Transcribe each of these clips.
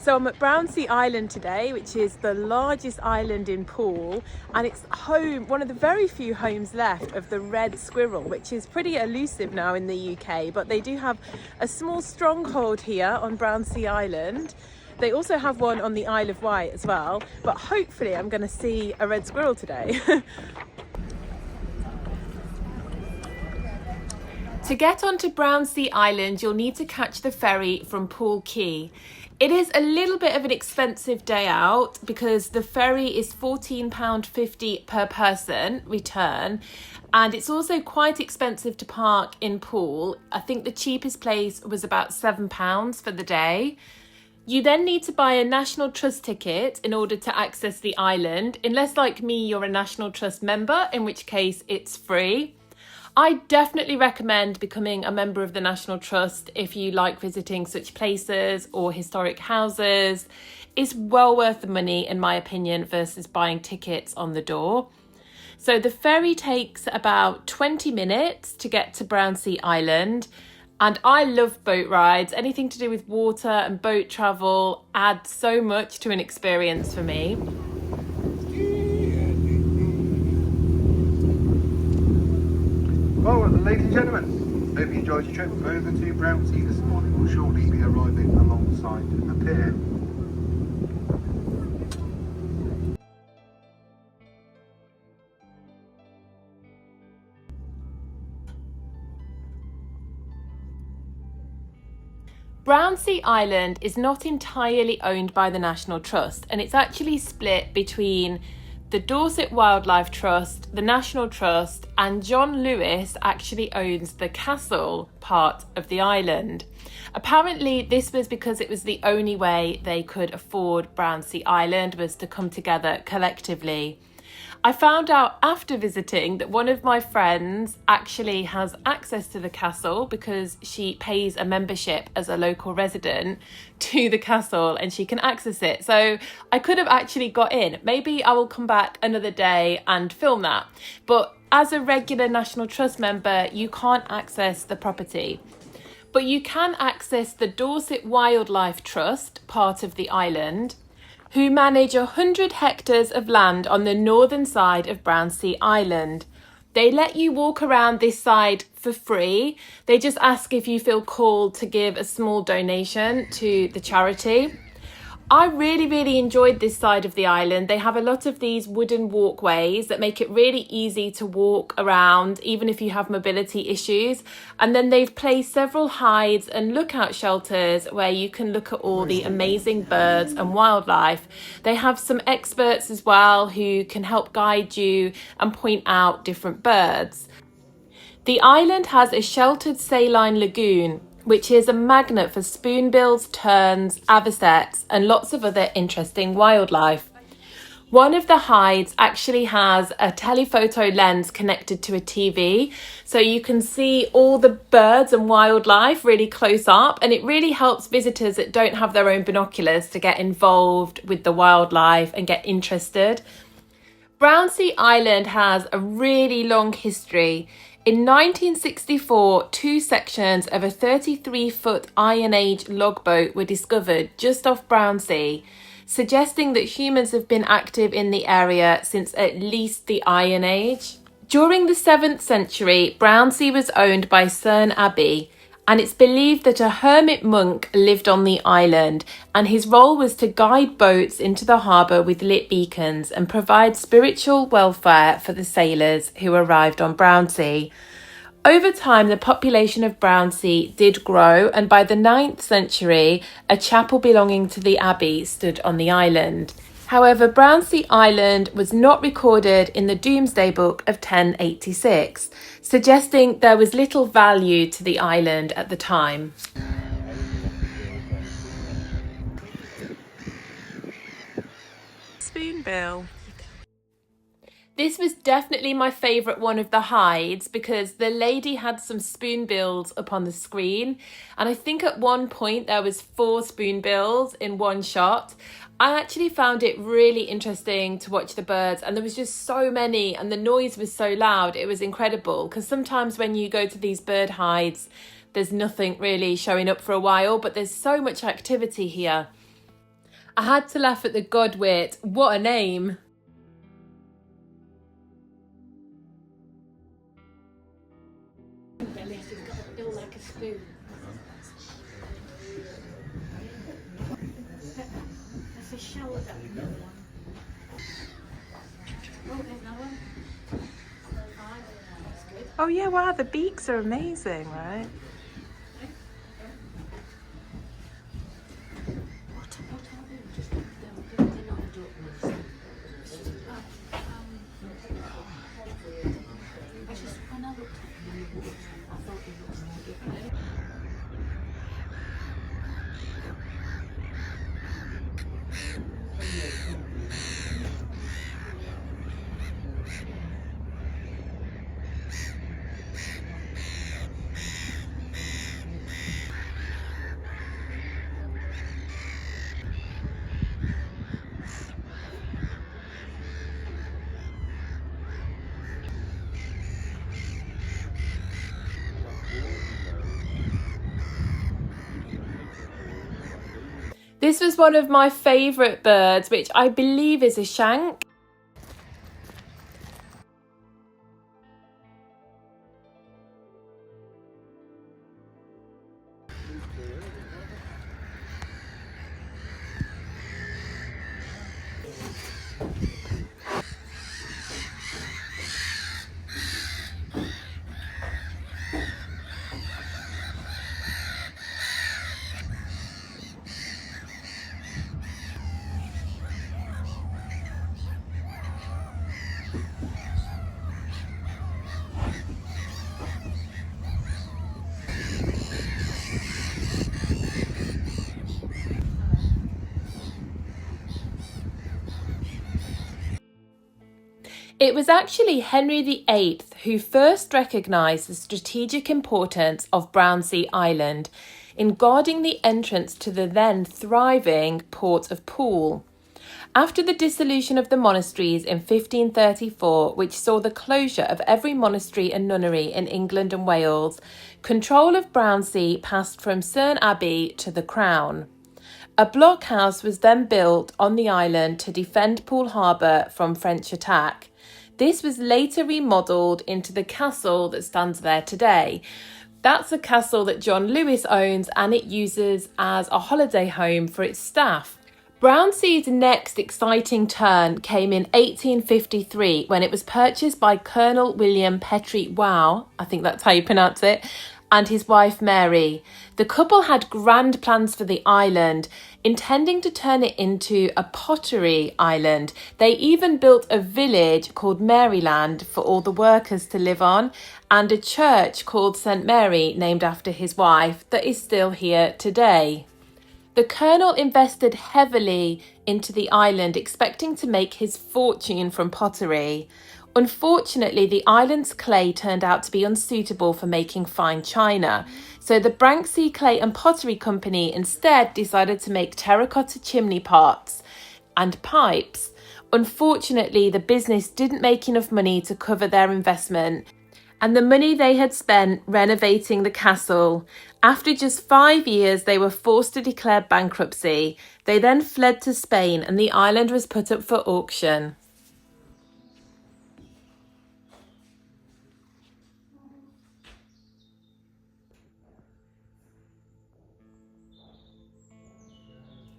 So I'm at Brownsea Island today, which is the largest island in Poole, and it's home, one of the very few homes left of the red squirrel, which is pretty elusive now in the UK, but they do have a small stronghold here on Brownsea Island. They also have one on the Isle of Wight as well, but hopefully I'm going to see a red squirrel today. To get onto Brownsea Island, you'll need to catch the ferry from Poole Quay. It is a little bit of an expensive day out because the ferry is £14.50 per person return, and it's also quite expensive to park in Poole. I think the cheapest place was about £7 for the day. You then need to buy a National Trust ticket in order to access the island, unless like me you're a National Trust member, in which case it's free. I definitely recommend becoming a member of the National Trust if you like visiting such places or historic houses. It's well worth the money, in my opinion, versus buying tickets on the door. So the ferry takes about 20 minutes to get to Brownsea Island. And I love boat rides. Anything to do with water and boat travel adds so much to an experience for me. Well, ladies and gentlemen, hope you enjoyed your trip over to Brownsea this morning. We'll shortly be arriving alongside the pier. Brownsea Island is not entirely owned by the National Trust, and it's actually split between the Dorset Wildlife Trust, the National Trust, and John Lewis actually owns the castle part of the island. Apparently this was because it was the only way they could afford Brownsea Island, was to come together collectively. I found out after visiting that one of my friends actually has access to the castle because she pays a membership as a local resident to the castle and she can access it. So I could have actually got in. Maybe I will come back another day and film that. But as a regular National Trust member, you can't access the property. But you can access the Dorset Wildlife Trust, part of the island, who manage 100 hectares of land on the northern side of Brownsea Island. They let you walk around this side for free. They just ask if you feel called to give a small donation to the charity. I really enjoyed this side of the island. They have a lot of these wooden walkways that make it really easy to walk around, even if you have mobility issues. And then they've placed several hides and lookout shelters where you can look at all the amazing birds and wildlife. They have some experts as well who can help guide you and point out different birds. The island has a sheltered saline lagoon, which is a magnet for spoonbills, terns, avocets, and lots of other interesting wildlife. One of the hides actually has a telephoto lens connected to a TV, so you can see all the birds and wildlife really close up, and it really helps visitors that don't have their own binoculars to get involved with the wildlife and get interested. Brownsea Island has a really long history. In 1964, two sections of a 33-foot Iron Age logboat were discovered just off Brownsea, suggesting that humans have been active in the area since at least the Iron Age. During the 7th century, Brownsea was owned by Cerne Abbey, and it's believed that a hermit monk lived on the island, and his role was to guide boats into the harbour with lit beacons and provide spiritual welfare for the sailors who arrived on Brownsea. Over time, the population of Brownsea did grow, and by the 9th century, a chapel belonging to the abbey stood on the island. However, Brownsea Island was not recorded in the Domesday Book of 1086, suggesting there was little value to the island at the time. Spoonbill. This was definitely my favourite one of the hides because the lady had some spoonbills up on the screen, and I think at one point there was 4 spoonbills in one shot. I actually found it really interesting to watch the birds, and there was just so many and the noise was so loud. It was incredible because sometimes when you go to these bird hides there's nothing really showing up for a while, but there's so much activity here. I had to laugh at the godwit. What a name. Like a spoon. That's a shoulder. Oh, there's another one. That's good. Oh yeah, wow, the beaks are amazing, right? What are they? Just they're not adult ones. When I looked at them, I thought they looked more different. This was one of my favourite birds, which I believe is a shank. It was actually Henry VIII who first recognised the strategic importance of Brownsea Island in guarding the entrance to the then thriving port of Poole. After the dissolution of the monasteries in 1534, which saw the closure of every monastery and nunnery in England and Wales, control of Brownsea passed from Serene Abbey to the Crown. A blockhouse was then built on the island to defend Poole Harbour from French attack. This was later remodelled into the castle that stands there today. That's a castle that John Lewis owns, and it uses as a holiday home for its staff. Brownsea's next exciting turn came in 1853 when it was purchased by Colonel William Petrie Wow, I think that's how you pronounce it, and his wife Mary. The couple had grand plans for the island, intending to turn it into a pottery island. They even built a village called Maryland for all the workers to live on, and a church called St Mary named after his wife that is still here today. The colonel invested heavily into the island, expecting to make his fortune from pottery. Unfortunately, the island's clay turned out to be unsuitable for making fine china, so the Brownsea Clay and Pottery Company instead decided to make terracotta chimney pots and pipes. Unfortunately, the business didn't make enough money to cover their investment, and the money they had spent renovating the castle. After just 5 years, they were forced to declare bankruptcy. They then fled to Spain, and the island was put up for auction.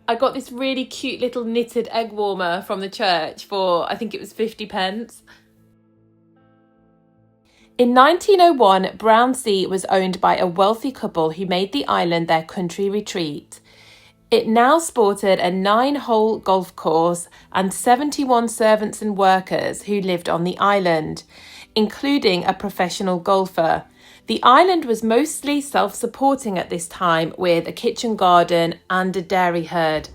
I got this really cute little knitted egg warmer from the church for, I think it was 50 pence. In 1901, Brownsea was owned by a wealthy couple who made the island their country retreat. It now sported a 9-hole golf course and 71 servants and workers who lived on the island, including a professional golfer. The island was mostly self-supporting at this time, with a kitchen garden and a dairy herd.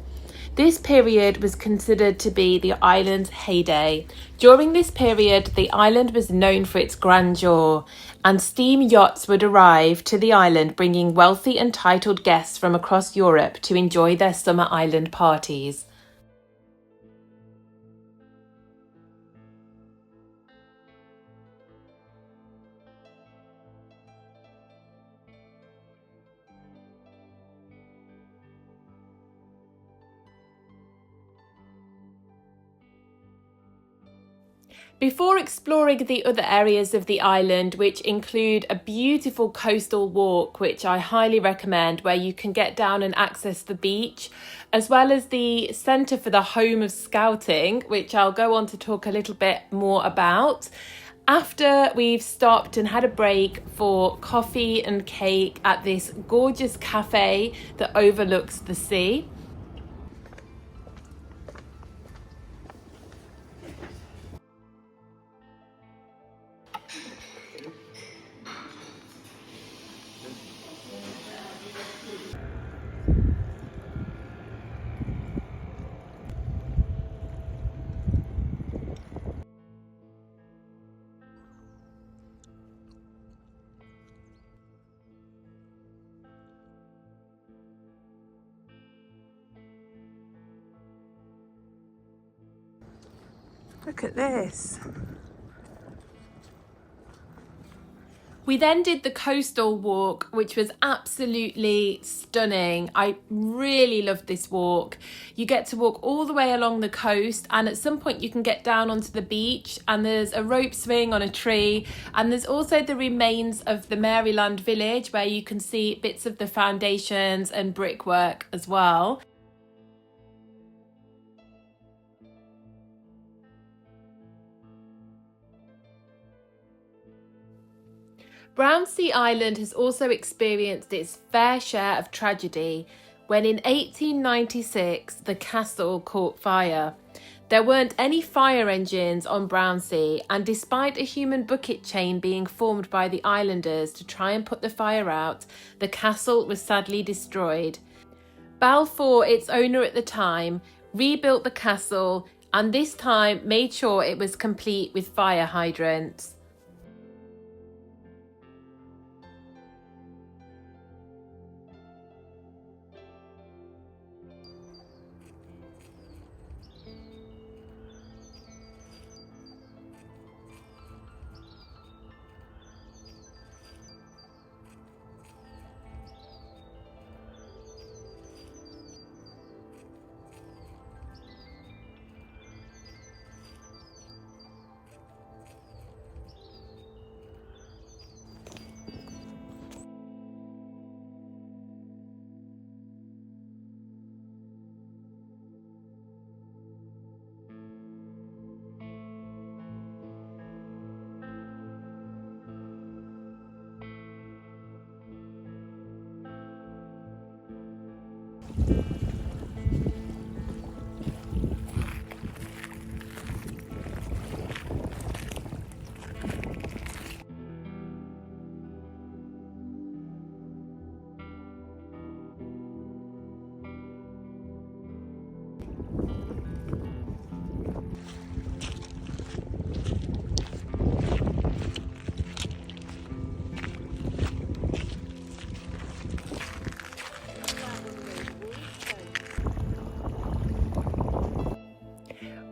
This period was considered to be the island's heyday. During this period, the island was known for its grandeur, and steam yachts would arrive to the island, bringing wealthy and titled guests from across Europe to enjoy their summer island parties. Before exploring the other areas of the island, which include a beautiful coastal walk, which I highly recommend, where you can get down and access the beach, as well as the Centre for the Home of Scouting, which I'll go on to talk a little bit more about. After we've stopped and had a break for coffee and cake at this gorgeous cafe that overlooks the sea. Look at this. We then did the coastal walk, which was absolutely stunning. I really loved this walk. You get to walk all the way along the coast, and at some point you can get down onto the beach, and there's a rope swing on a tree, and there's also the remains of the Maryland village where you can see bits of the foundations and brickwork as well. Brownsea Island has also experienced its fair share of tragedy when in 1896 the castle caught fire. There weren't any fire engines on Brownsea, and despite a human bucket chain being formed by the islanders to try and put the fire out, the castle was sadly destroyed. Balfour, its owner at the time, rebuilt the castle and this time made sure it was complete with fire hydrants.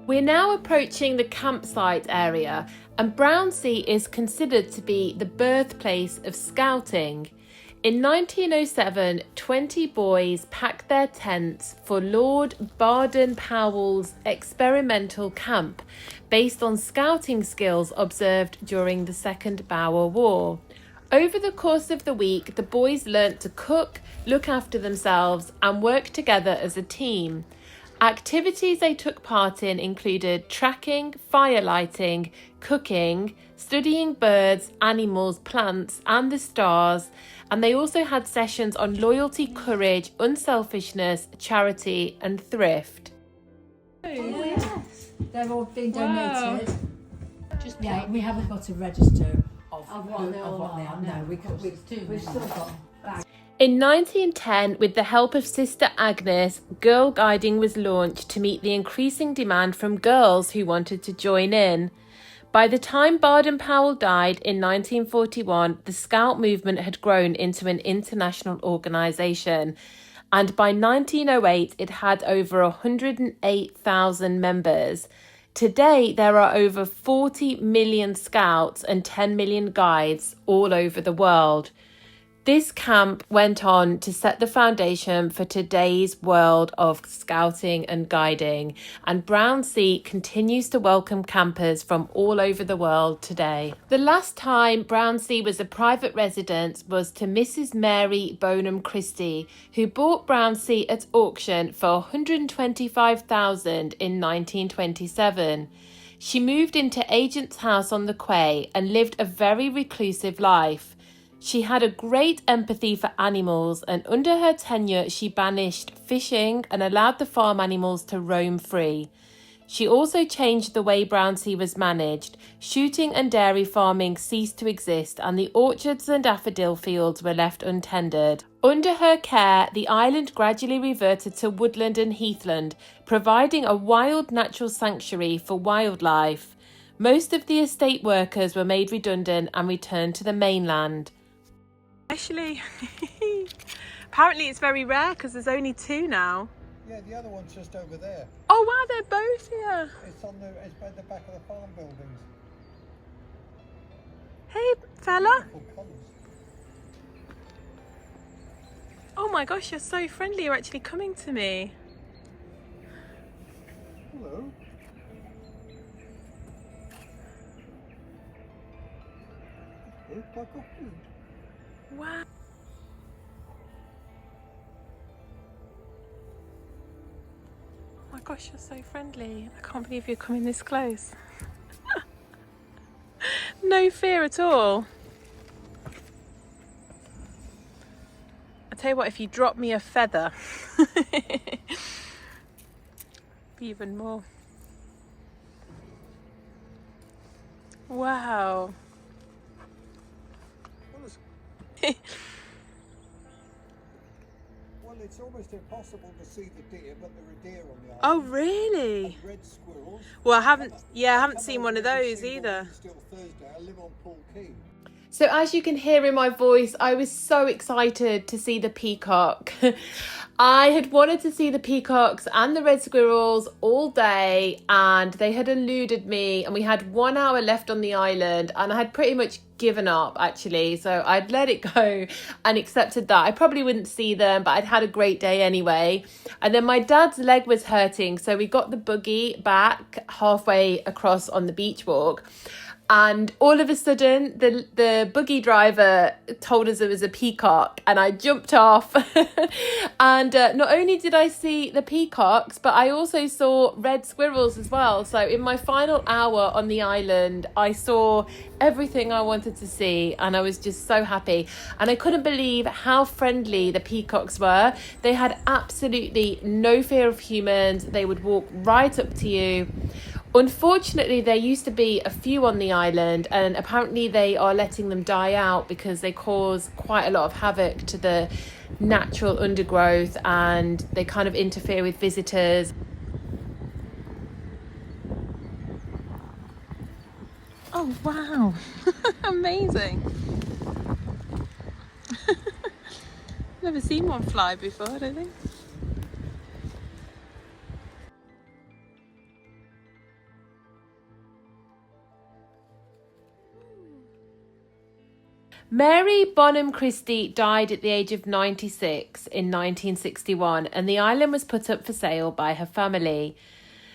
We're now approaching the campsite area, and Brownsea is considered to be the birthplace of Scouting. In 1907, 20 boys packed their tents for Lord Baden-Powell's experimental camp based on scouting skills observed during the Second Boer War. Over the course of the week, the boys learnt to cook, look after themselves, and work together as a team. Activities they took part in included tracking, fire lighting, cooking, studying birds, animals, plants, and the stars, and they also had sessions on loyalty, courage, unselfishness, charity, and thrift. Oh, yes. They've all been donated. Wow. Just Yeah, we haven't got a register of what they all are. No, we've still got bags. In 1910, with the help of Sister Agnes, Girl Guiding was launched to meet the increasing demand from girls who wanted to join in. By the time Baden-Powell died in 1941, the Scout movement had grown into an international organisation, and by 1908 it had over 108,000 members. Today there are over 40 million Scouts and 10 million guides all over the world. This camp went on to set the foundation for today's world of scouting and guiding, and Brownsea continues to welcome campers from all over the world today. The last time Brownsea was a private residence was to Mrs. Mary Bonham Christie, who bought Brownsea at auction for $125,000 in 1927. She moved into Agent's House on the Quay and lived a very reclusive life. She had a great empathy for animals, and under her tenure she banished fishing and allowed the farm animals to roam free. She also changed the way Brownsea was managed. Shooting and dairy farming ceased to exist, and the orchards and daffodil fields were left untended. Under her care, the island gradually reverted to woodland and heathland, providing a wild natural sanctuary for wildlife. Most of the estate workers were made redundant and returned to the mainland. Actually, apparently it's very rare because there's only 2 now. Yeah, the other one's just over there. Oh wow, they're both here. It's by the back of the farm buildings. Hey fella. Beautiful colours. Oh my gosh, you're so friendly. You're actually coming to me. Hello. Back off you. Wow. Oh my gosh, you're so friendly. I can't believe you're coming this close. No fear at all. I tell you what, if you drop me a feather, be even more. Wow. Well, it's almost impossible to see the deer, but there are deer on the island. Oh really? And red squirrels. Well, I haven't seen one of those either. Still Thursday. I live on Poole Harbour. So as you can hear in my voice, I was so excited to see the peacock. I had wanted to see the peacocks and the red squirrels all day, and they had eluded me, and we had 1 hour left on the island, and I had pretty much given up actually, so I'd let it go and accepted that I probably wouldn't see them, but I'd had a great day anyway. And then my dad's leg was hurting, so we got the buggy back halfway across on the beach walk. And all of a sudden, the buggy driver told us it was a peacock, and I jumped off. And not only did I see the peacocks, but I also saw red squirrels as well. So in my final hour on the island, I saw everything I wanted to see, and I was just so happy. And I couldn't believe how friendly the peacocks were. They had absolutely no fear of humans. They would walk right up to you. Unfortunately, there used to be a few on the island, and apparently they are letting them die out because they cause quite a lot of havoc to the natural undergrowth, and they kind of interfere with visitors. Oh wow, amazing. Never seen one fly before, I don't think. Mary Bonham Christie died at the age of 96 in 1961, and the island was put up for sale by her family.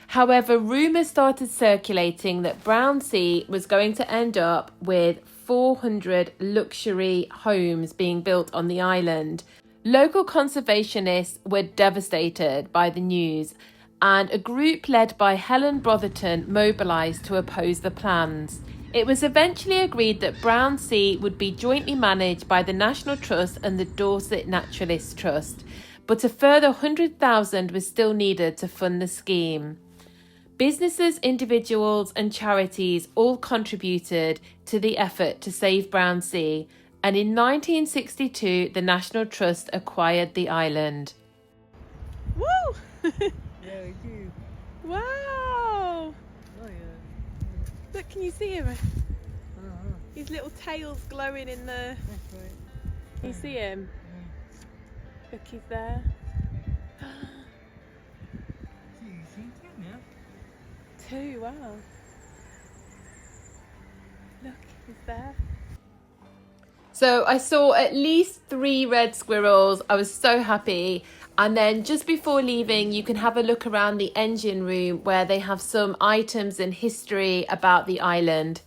However, rumours started circulating that Brownsea was going to end up with 400 luxury homes being built on the island. Local conservationists were devastated by the news, and a group led by Helen Brotherton mobilised to oppose the plans. It was eventually agreed that Brownsea would be jointly managed by the National Trust and the Dorset Naturalists Trust, but a further $100,000 was still needed to fund the scheme. Businesses, individuals and charities all contributed to the effort to save Brownsea, and in 1962 the National Trust acquired the island. Woo! Yeah, you. Wow! Oh, yeah. Look, can you see him? His little tail's glowing in the... That's right. Can you see him? Look, he's there. Two, wow. Look, he's there. So So I saw at least 3 red squirrels. I was so happy. And then just before leaving, you can have a look around the engine room where they have some items and history about the island.